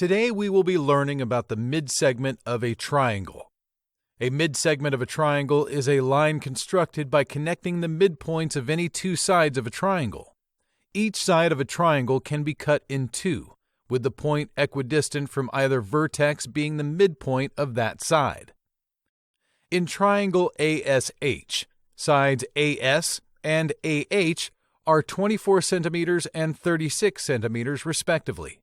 Today we will be learning about the midsegment of a triangle. A midsegment of a triangle is a line constructed by connecting the midpoints of any two sides of a triangle. Each side of a triangle can be cut in two, with the point equidistant from either vertex being the midpoint of that side. In triangle ASH, sides AS and AH are 24 centimeters and 36 centimeters respectively.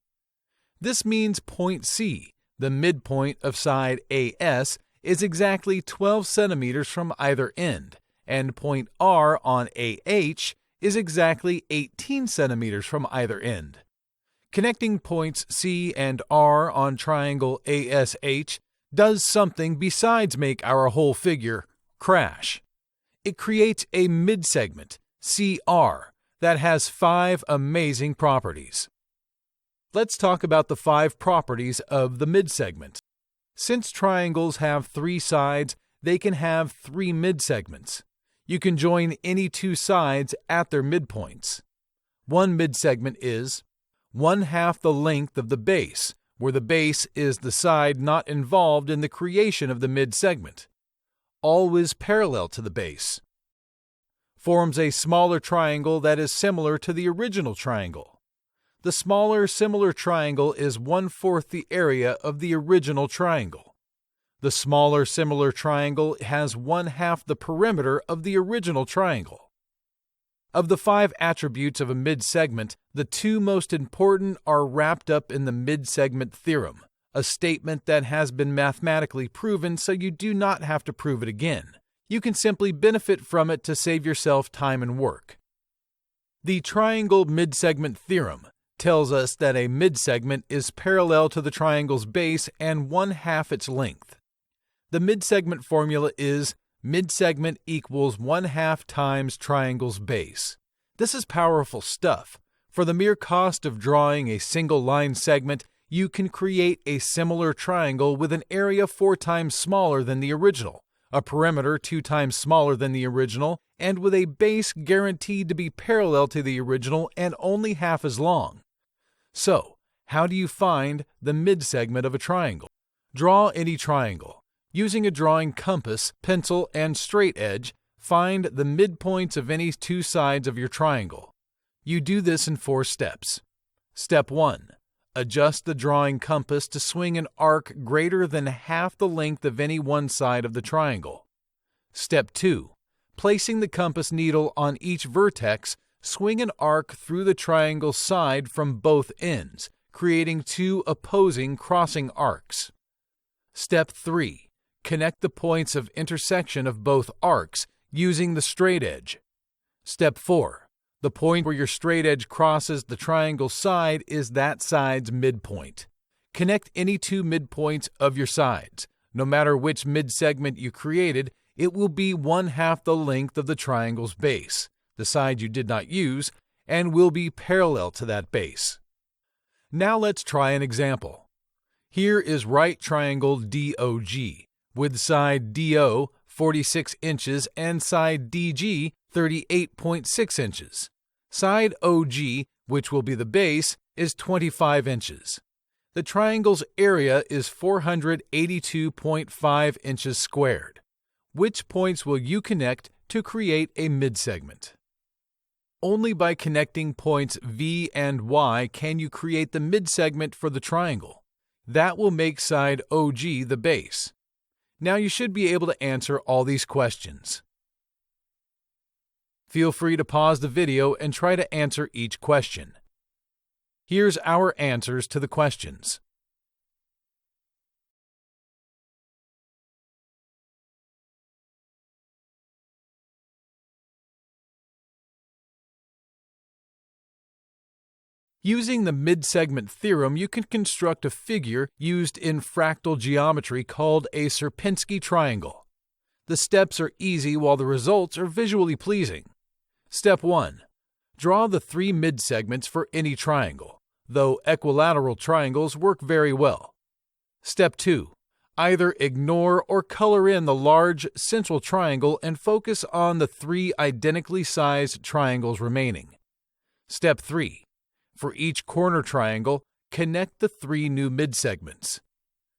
This means point C, the midpoint of side AS, is exactly 12 centimeters from either end, and point R on AH is exactly 18 centimeters from either end. Connecting points C and R on triangle ASH does something besides make our whole figure crash. It creates a midsegment, CR, that has 5 amazing properties. Let's talk about the 5 properties of the midsegment. Since triangles have 3 sides, they can have 3 midsegments. You can join any two sides at their midpoints. One midsegment is 1/2 the length of the base, where the base is the side not involved in the creation of the midsegment. Always parallel to the base. Forms a smaller triangle that is similar to the original triangle. The smaller similar triangle is 1/4 the area of the original triangle. The smaller similar triangle has 1/2 the perimeter of the original triangle. Of the 5 attributes of a midsegment, the 2 most important are wrapped up in the midsegment theorem, a statement that has been mathematically proven so you do not have to prove it again. You can simply benefit from it to save yourself time and work. The triangle midsegment theorem tells us that a midsegment is parallel to the triangle's base and 1/2 its length. The midsegment formula is midsegment equals 1/2 times triangle's base. This is powerful stuff. For the mere cost of drawing a single line segment, you can create a similar triangle with an area 4 times smaller than the original, a perimeter 2 times smaller than the original, and with a base guaranteed to be parallel to the original and only half as long. So, how do you find the midsegment of a triangle? Draw any triangle. Using a drawing compass, pencil, and straight edge, find the midpoints of any two sides of your triangle. You do this in 4 steps. Step 1. Adjust the drawing compass to swing an arc greater than half the length of any one side of the triangle. Step 2. Placing the compass needle on each vertex, swing an arc through the triangle's side from both ends, creating 2 opposing crossing arcs. Step 3. Connect the points of intersection of both arcs using the straight edge. Step 4. The point where your straight edge crosses the triangle's side is that side's midpoint. Connect any 2 midpoints of your sides. No matter which midsegment you created, it will be 1/2 the length of the triangle's base, the side you did not use, and will be parallel to that base. Now let's try an example. Here is right triangle DOG, with side DO 46 inches and side DG 38.6 inches. Side OG, which will be the base, is 25 inches. The triangle's area is 482.5 inches squared. Which points will you connect to create a midsegment? Only by connecting points V and Y can you create the midsegment for the triangle. That will make side OG the base. Now you should be able to answer all these questions. Feel free to pause the video and try to answer each question. Here's our answers to the questions. Using the midsegment theorem, you can construct a figure used in fractal geometry called a Sierpinski triangle. The steps are easy while the results are visually pleasing. Step 1. Draw the 3 midsegments for any triangle, though equilateral triangles work very well. Step 2. Either ignore or color in the large central triangle and focus on the 3 identically sized triangles remaining. Step 3. For each corner triangle, Connect the 3 new midsegments.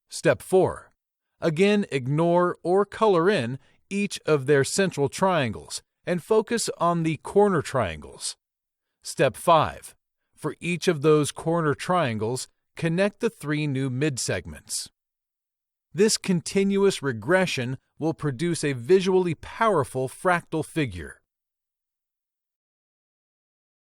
Step 4. Again, ignore or color in each of their central triangles and focus on the corner triangles. Step 5. For each of those corner triangles, connect the 3 new midsegments. This continuous regression will produce a visually powerful fractal figure.